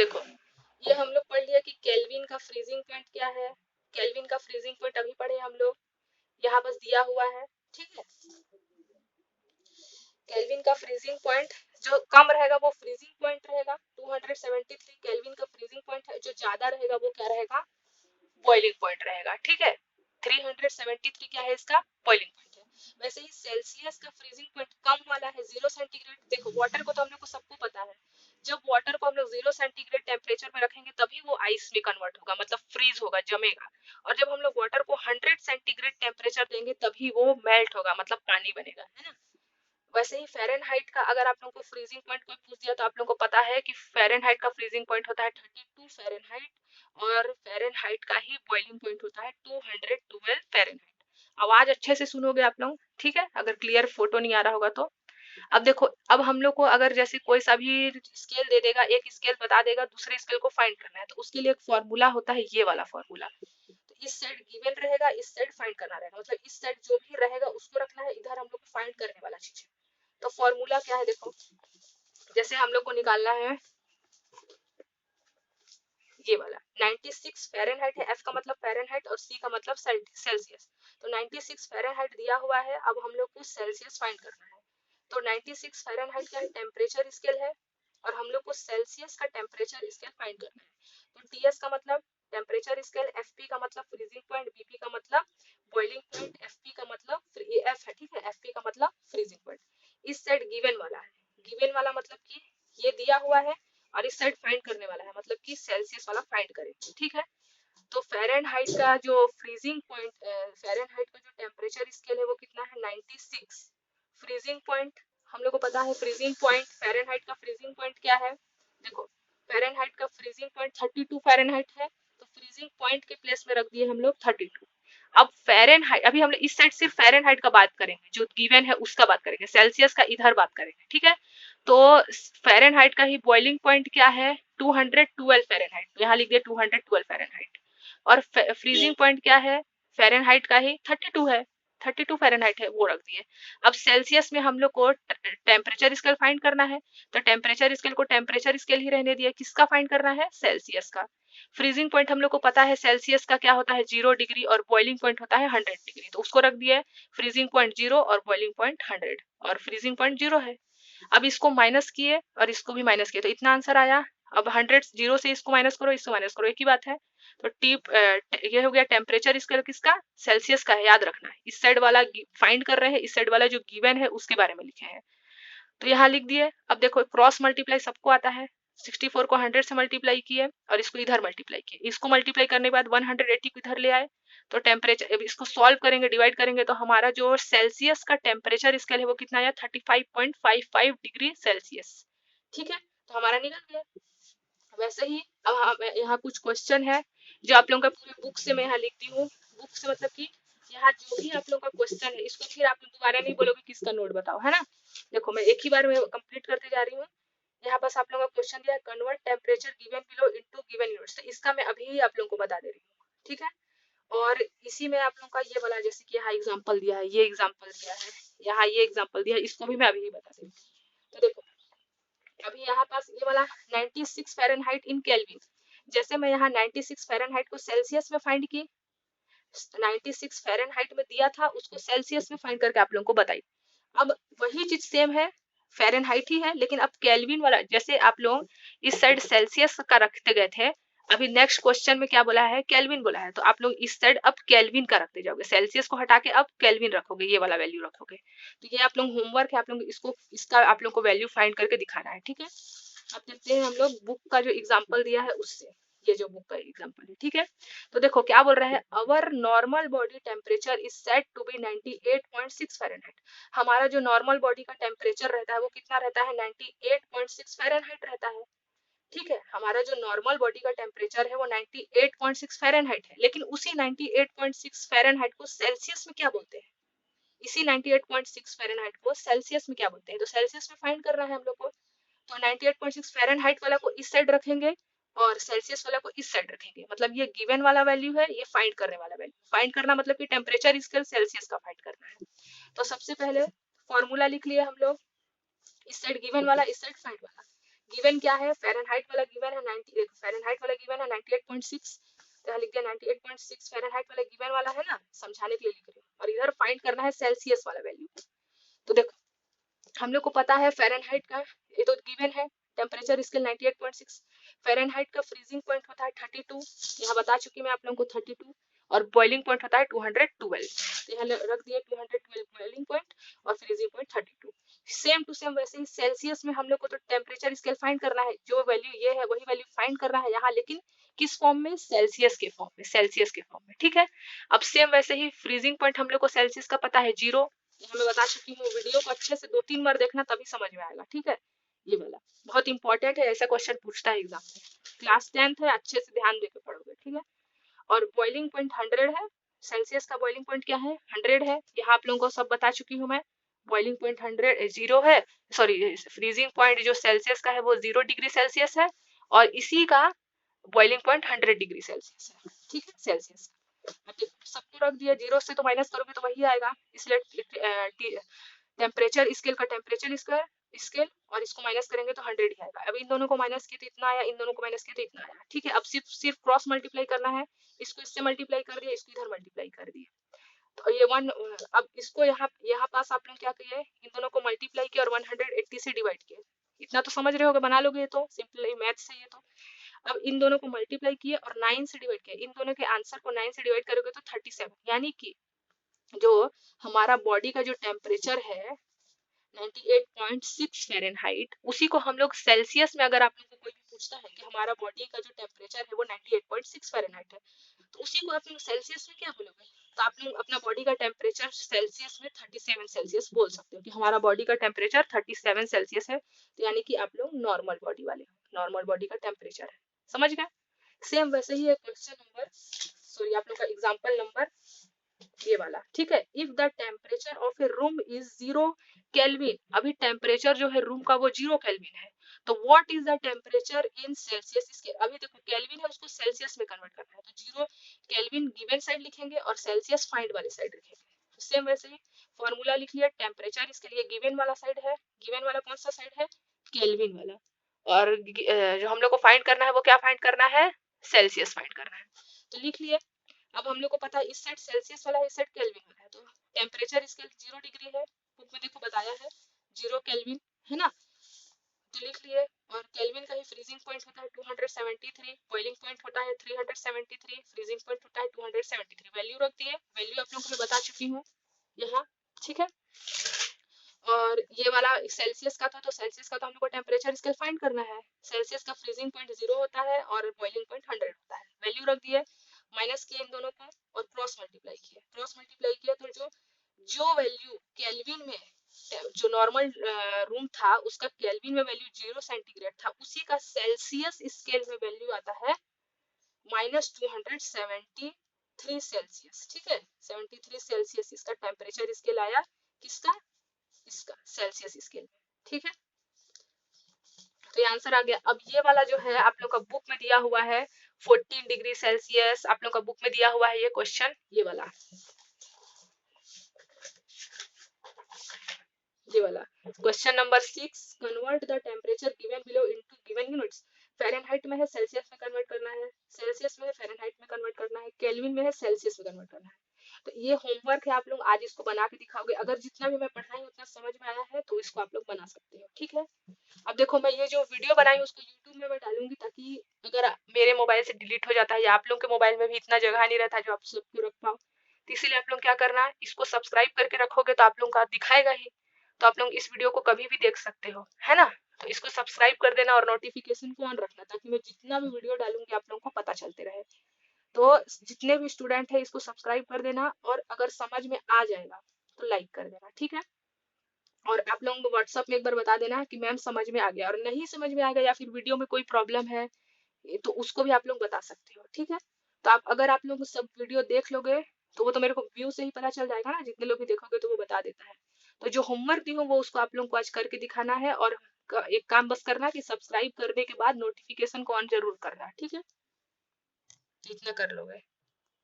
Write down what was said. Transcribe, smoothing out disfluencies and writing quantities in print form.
देखो ये हम लोग पढ़ लिया कि केल्विन का फ्रीजिंग पॉइंट क्या है। केल्विन का फ्रीजिंग पॉइंट अभी पढ़े हम लोग, यहाँ बस दिया हुआ है, ठीक है। केल्विन का फ्रीजिंग पॉइंट जो कम रहेगा वो फ्रीजिंग पॉइंट रहेगा, 273 केल्विन का फ्रीजिंग पॉइंट है। जो ज्यादा रहेगा वो क्या रहेगा, बॉइलिंग पॉइंट रहेगा, ठीक है। 373 क्या है इसका, बॉइलिंग पॉइंट है। वैसे ही सेल्सियस का फ्रीजिंग पॉइंट कम वाला है 0 सेंटीग्रेड। देखो वाटर को तो हम लोग को सबको पता है, जब वाटर को हम लोग 0 सेंटीग्रेड टेम्परेचर में रखेंगे तभी वो आइस में कन्वर्ट होगा, मतलब फ्रीज होगा, जमेगा। और जब हम लोग वाटर को 100 सेंटीग्रेड टेम्परेचर देंगे तभी वो मेल्ट होगा, मतलब पानी बनेगा, है ना। वैसे ही फ़ारेनहाइट का अगर आप लोगों को फ्रीजिंग पॉइंट कोई पूछ दिया तो आप लोगों को पता है कि फ़ारेनहाइट का फ्रीजिंग पॉइंट होता है 32 फ़ारेनहाइट, और फ़ारेनहाइट का ही बॉइलिंग पॉइंट होता है 212 फ़ारेनहाइट। आवाज अच्छे से सुनोगे आप लोग, ठीक है, अगर क्लियर फोटो नहीं आ रहा होगा तो। अब देखो, अब हम लोग को अगर जैसे कोई सा भी स्केल दे देगा, एक स्केल बता देगा, दूसरे स्केल को फाइंड करना है, तो उसके लिए एक फॉर्मूला होता है, ये वाला फॉर्मूला। तो इस साइड गिवन रहेगा, इस साइड फाइंड करना रहेगा, मतलब इस साइड जो भी रहेगा उसको रखना है, इधर हम लोग को फाइंड करने वाला चीज है। तो फॉर्मूला क्या है, देखो जैसे हम लोग को निकालना है ये वाला 96 फ़ारेनहाइट है, एफ का मतलब फ़ारेनहाइट और सी का मतलब सेल्सियस। तो 96 फ़ारेनहाइट दिया हुआ है, अब हम लोग को सेल्सियस फाइंड करना है। तो 96 फ़ारेनहाइट का टेम्परेचर स्केल है और हम लोग को सेल्सियस का टेम्परेचर स्केल फाइंड करना है। तो टीएस का मतलब टेम्परेचर स्केल, एफपी का मतलब फ्रीजिंग पॉइंट, बीपी का मतलब बॉइलिंग पॉइंट, एफपी का मतलब एफ है, ठीक है, एफपी का मतलब फ्रीजिंग पॉइंट। इस साइड गिवन वाला है, गिवन वाला मतलब कि ये दिया हुआ है, और इस साइड फाइंड करने वाला है, मतलब कि सेल्सियस वाला फाइंड करेंगे, ठीक है। तो फ़ारेनहाइट का जो फ्रीजिंग पॉइंट, फ़ारेनहाइट का जो टेम्परेचर स्केल है वो कितना है, 96। फ्रीजिंग पॉइंट हम लोग को पता है, फ्रीजिंग पॉइंट फ़ारेनहाइट का फ्रीजिंग पॉइंट क्या है, देखो फ़ारेनहाइट का फ्रीजिंग पॉइंट 32 फ़ारेनहाइट है, तो फ्रीजिंग पॉइंट के प्लेस में रख दिए हम लोग 32। अब फ़ारेनहाइट, अभी हम लोग इस साइड सिर्फ फ़ारेनहाइट का बात करेंगे, जो गिवन है उसका बात करेंगे, सेल्सियस का इधर बात करेंगे, ठीक है। तो फ़ारेनहाइट का ही बॉइलिंग पॉइंट क्या है, 212 फ़ारेनहाइट, तो यहाँ लिख दिया 212 फ़ारेनहाइट। और फ्रीजिंग पॉइंट क्या है, फ़ारेनहाइट का ही 32 है, 32 फ़ारेनहाइट है, वो रख दिए। अब सेल्सियस में हम लोग को टेम्परेचर स्केल फाइंड करना है, तो टेम्परेचर स्केल को टेम्परेचर स्केल ही रहने दिया, किसका फाइंड करना है, सेल्सियस का। फ्रीजिंग पॉइंट हम लोग को पता है सेल्सियस का क्या होता है, 0 डिग्री, और बॉइलिंग पॉइंट होता है 100 डिग्री, तो उसको रख दिया है। फ्रीजिंग पॉइंट 0 और बॉइलिंग पॉइंट 100, और फ्रीजिंग पॉइंट 0 है। अब इसको माइनस किए और इसको भी माइनस किए, तो इतना आंसर आया। अब 100 0 से इसको माइनस करो, इसको माइनस करो, एक ही बात है। तो ये हो गया टेम्परेचर स्केल किसका, सेल्सियस का है, याद रखना है। इस साइड वाला फाइंड कर रहे हैं, इस साइड वाला जो गिवन है उसके बारे में लिखे हैं, तो यहाँ लिख दिए। अब देखो क्रॉस मल्टीप्लाई सबको आता है, 64 को 100 से मल्टीप्लाई किए और इसको इधर मल्टीप्लाई किए, इसको मल्टीप्लाई करने के बाद 180 को इधर ले आए, तो टेम्परेचर, अब इसको सॉल्व करेंगे, डिवाइड करेंगे, तो हमारा जो सेल्सियस का टेम्परेचर स्केल है वो कितना आया, 35.55 डिग्री सेल्सियस, ठीक है। तो हमारा निकल गया। वैसे ही अब यहाँ कुछ क्वेश्चन है जो आप लोगों का पूरे बुक से मैं यहाँ लिखती हूँ, बुक से मतलब कि यहाँ जो भी आप लोगों का क्वेश्चन है इसको फिर आप लोग दोबारा नहीं बोलोगे किसका नोट बताओ, है ना। देखो मैं एक ही बार में कंप्लीट करते जा रही हूँ। यहाँ बस आप लोगों का क्वेश्चन दिया है, convert temperature given below into given units, तो इसका मैं अभी ही आप लोगों को बता दे रही हूँ, ठीक है। और इसी में आप लोगों का ये वाला, जैसे कि यहाँ एग्जाम्पल दिया है, ये एग्जाम्पल दिया है, यहाँ ये एग्जाम्पल दिया है, इसको भी मैं अभी ही बता दे रही हूँ। तो देखो अभी यहाँ पास ये वाला 96 फ़ारेनहाइट इन केल्विन, जैसे मैं यहाँ 96 फ़ारेनहाइट को सेल्सियस में फाइंड की, 96 फ़ारेनहाइट में दिया था, उसको सेल्सियस में फाइंड करके आप लोगों को बताई। अब वही चीज सेम है, फ़ारेनहाइट ही है, लेकिन अब केल्विन वाला, जैसे आप लोग इस साइड सेल्सियस का रखते गए थे, अभी नेक्स्ट क्वेश्चन में क्या बोला है, केल्विन बोला है, तो आप लोग इस साइड अब केल्विन का रखते जाओगे, सेल्सियस को हटा के अब केल्विन रखोगे, ये वाला वैल्यू रखोगे। तो ये आप लोग होमवर्क है, आप लोग इसको, इसका आप लोग को वैल्यू फाइंड करके दिखाना है, ठीक है। अब देखते हैं हम लोग बुक का जो एग्जाम्पल दिया है उससे, ये जो बुक का एग्जाम्पल है, ठीक है। तो देखो क्या बोल रहा है, our normal body temperature is set to be 98.6 Fahrenheit. हमारा जो नॉर्मल बॉडी का टेम्परेचर रहता है वो कितना रहता है, 98.6 फ़ारेनहाइट रहता है, ठीक है। हमारा जो नॉर्मल बॉडी का टेम्परेचर है वो 98.6 फ़ारेनहाइट है, लेकिन उसी 98.6 फ़ारेनहाइट को सेल्सियस में क्या बोलते हैं, इसी 98.6 फ़ारेनहाइट को सेल्सियस में क्या बोलते हैं, तो सेल्सियस में फाइंड करना है हम लोग को। तो 98.6 फ़ारेनहाइट वाला को इस साइड रखेंगे और सेल्सियस वाला को इस साइड रखेंगे, मतलब ये गिवन वाला वैल्यू है, ये फाइंड करने वाला वैल्यू। फाइंड करना मतलब कि टेम्परेचर स्केल सेल्सियस का फाइंड करना है। तो सबसे पहले फॉर्मूला लिख लिया हम लोग, इस साइड गिवन वाला, इस साइड फाइंड वाला। गिवन क्या है, फ़ारेनहाइट वाला गिवन है 90, फ़ारेनहाइट वाला गिवन है 98.6, तो यहाँ लिख दिया 98.6 फ़ारेनहाइट वाला गिवन वाला है ना, समझाने के लिए लिख रही हूँ। और इधर फाइंड करना है सेल्सियस वाला वैल्यू। तो देखो हम लोग को पता है फ़ारेनहाइट का ये तो गिवन है, टेम्परेचर स्केल 98.6, फ़ारेनहाइट का फ्रीजिंग पॉइंट होता है 32, यहाँ बता चुकी मैं आप लोगों को 32, और बॉइलिंग पॉइंट होता है 212, तो यहाँ रख दिया 212 बॉइलिंग पॉइंट और freezing point 32। Same to same वैसे ही सेल्सियस में हम लोग को तो टेम्परेचर स्केल फाइंड करना है, जो वैल्यू ये है वही वैल्यू फाइंड करना है यहाँ, लेकिन किस फॉर्म में, सेल्सियस के फॉर्म में, सेल्सियस के फॉर्म में, ठीक है। अब सेम वैसे ही फ्रीजिंग पॉइंट हम लोग को सेल्सियस का पता है 0, मैं बता चुकी हूँ, वीडियो को अच्छे से 2-3 बार देखना तभी समझ में आएगा, ठीक है। ये वाला बहुत इंपॉर्टेंट है, ऐसा क्वेश्चन पूछता है एग्जाम में, क्लास 10th है, अच्छे से ध्यान देकर पढ़ोगे, ठीक है। और बॉइलिंग पॉइंट 100 है, सेल्सियस का बॉइलिंग पॉइंट क्या है, 100 है, यहाँ आप लोगों को सब बता चुकी हूँ मैं। बॉइलिंग पॉइंट 0 है, सॉरी फ्रीजिंग पॉइंट जो सेल्सियस का है वो 0 डिग्री सेल्सियस है, और इसी का बॉइलिंग पॉइंट 100 डिग्री सेल्सियस है, ठीक है, सेल्सियस। सबको रख दिया, 0 से तो माइनस करोगे तो वही आएगा, इसलिए टेम्परेचर स्केल का टेम्परेचर स्केल और इसको माइनस करेंगे तो 100 ही आएगा। अब इन दोनों को माइनस किया तो इतना आया, इन दोनों को माइनस किया तो इतना आया, ठीक है। अब सिर्फ क्रॉस मल्टीप्लाई करना है, इसको इससे मल्टीप्लाई कर दिया, इसको इधर मल्टीप्लाई कर दिया, तो ये 1, अब इसको यहाँ पास आप लोग क्या किए, इन दोनों को मल्टीप्लाई किया और 180 से डिवाइड किया, इतना तो समझ रहे होगे, बना लोगे, ये तो सिंपल मैथ से ये तो। अब इन दोनों को मल्टीप्लाई किए और 9 से डिवाइड किया, इन दोनों के आंसर को 9 से डिवाइड करोगे तो 37, यानी कि जो हमारा बॉडी का जो टेम्परेचर है 98.6 फ़ारेनहाइट, उसी को हम लोग सेल्सियस में, अगर आप लोगों को कोई भी पूछता है कि हमारा बॉडी का जो टेम्परेचर है वो 98.6 फ़ारेनहाइट है, तो उसी को आप लोग सेल्सियस में क्या बोलोगे, तो आप लोग अपना बॉडी का टेम्परेचर सेल्सियस में 37 सेल्सियस बोल सकते हो कि हमारा बॉडी का टेम्परेचर 37 सेल्सियस है, तो यानी कि आप लोग नॉर्मल बॉडी वाले, नॉर्मल बॉडी का टेम्परेचर है, समझ गए। सेम वैसे ही क्वेश्चन नंबर, सॉरी आप लोग का एग्जाम्पल नंबर ये वाला, ठीक है। If the temperature of A room is 0 kelvin, अभी टेम्परेचर जो है रूम का वो 0 केल्विन है, तो what is the temperature in Celsius, इसके अभी देखो केल्विन है उसको सेल्सियस में कन्वर्ट करना है, तो 0 केल्विन गिवन साइड लिखेंगे और सेल्सियस फाइंड वाले साइड लिखेंगे। तो सेम वैसे ही फॉर्मूला लिख लिया, टेम्परेचर इसके लिए गिवन वाला साइड है, गिवन वाला कौन सा साइड है, केल्विन वाला, और जो हम लोग को फाइंड करना है वो क्या फाइंड करना है, सेल्सियस फाइंड करना है, तो लिख लिए। अब हम लोग को पता है इस साइड सेल्सियस वाला है, इस साइड केल्विन वाला है, तो टेम्परेचर इसके 0 डिग्री है, बुक में देखो बताया है 0 केल्विन है ना, तो लिख लिए। और केल्विन का ही फ्रीजिंग पॉइंट होता है 273, बॉइलिंग पॉइंट होता है 373, फ्रीजिंग पॉइंट होता है 273, वैल्यू रख दिए, वैल्यू आप लोगों को मैं बता चुकी हूँ यहाँ, ठीक है। और ये वाला सेल्सियस का था, तो सेल्सियस का तो हम लोग को टेम्परेचर स्केल फाइंड करना है, सेल्सियस का फ्रीजिंग पॉइंट 0 होता है और बॉइलिंग पॉइंट 100 होता है, वैल्यू रख दिए, माइनस किए इन दोनों को और क्रॉस मल्टीप्लाई किया, क्रॉस मल्टीप्लाई किया तो जो वैल्यू केल्विन में, जो नॉर्मल रूम था उसका केल्विन में वैल्यू 0 सेंटीग्रेड था, उसी का सेल्सियस स्केल में वैल्यू आता है -273 सेल्सियस, ठीक है, 73 सेल्सियस इसका टेम्परेचर स्केल आया, किसका, इसका सेल्सियस स्केल में, ठीक है। तो ये आंसर आ गया। अब ये वाला जो है आप लोग का बुक में दिया हुआ है 14 डिग्री सेल्सियस, आप लोग का बुक में दिया हुआ है ये क्वेश्चन, ये वाला, ये वाला question number 6, convert the temperature given below into given units, Fahrenheit में है सेल्सियस में कन्वर्ट करना है, सेल्सियस में है फ़ारेनहाइट में कन्वर्ट करना है, केल्विन में है सेल्सियस में कन्वर्ट करना है। तो ये होमवर्क है, आप लोग आज इसको बना के दिखाओगे, अगर जितना भी मैं पढ़ाई उतना समझ में आया है तो इसको आप लोग बना सकते हो, ठीक है। अब देखो मैं ये जो वीडियो बनाई उसको यूट्यूब में मैं डालूंगी, ताकि अगर मेरे मोबाइल से डिलीट हो जाता है या आप लोग के मोबाइल में भी इतना जगह नहीं रहता जो आप सबको रख पाओ, तो इसीलिए आप लोग क्या करना है, इसको सब्सक्राइब करके रखोगे तो आप लोग का दिखाएगा ही, तो आप लोग इस वीडियो को कभी भी देख सकते हो, है ना। तो इसको सब्सक्राइब कर देना और नोटिफिकेशन को ऑन रखना, ताकि मैं जितना भी वीडियो डालूंगी आप लोगों को पता चलते रहे। तो जितने भी स्टूडेंट है इसको सब्सक्राइब कर देना, और अगर समझ में आ जाएगा तो लाइक कर देना, ठीक है। और आप लोगों को व्हाट्सएप में एक बार बता देना कि मैम समझ में आ गया, और नहीं समझ में आ गया या फिर वीडियो में कोई प्रॉब्लम है तो उसको भी आप लोग बता सकते हो, ठीक है। तो आप अगर आप लोग सब वीडियो देख लोगे तो वो तो मेरे को व्यू से ही पता चल जाएगा ना, जितने लोग भी देखोगे तो वो बता देता है। तो जो होमवर्क दी हूँ वो उसको आप लोगों को आज करके दिखाना है, और एक काम बस करना कि सब्सक्राइब करने के बाद नोटिफिकेशन को ऑन जरूर करना, ठीक है, इतना कर लोगे।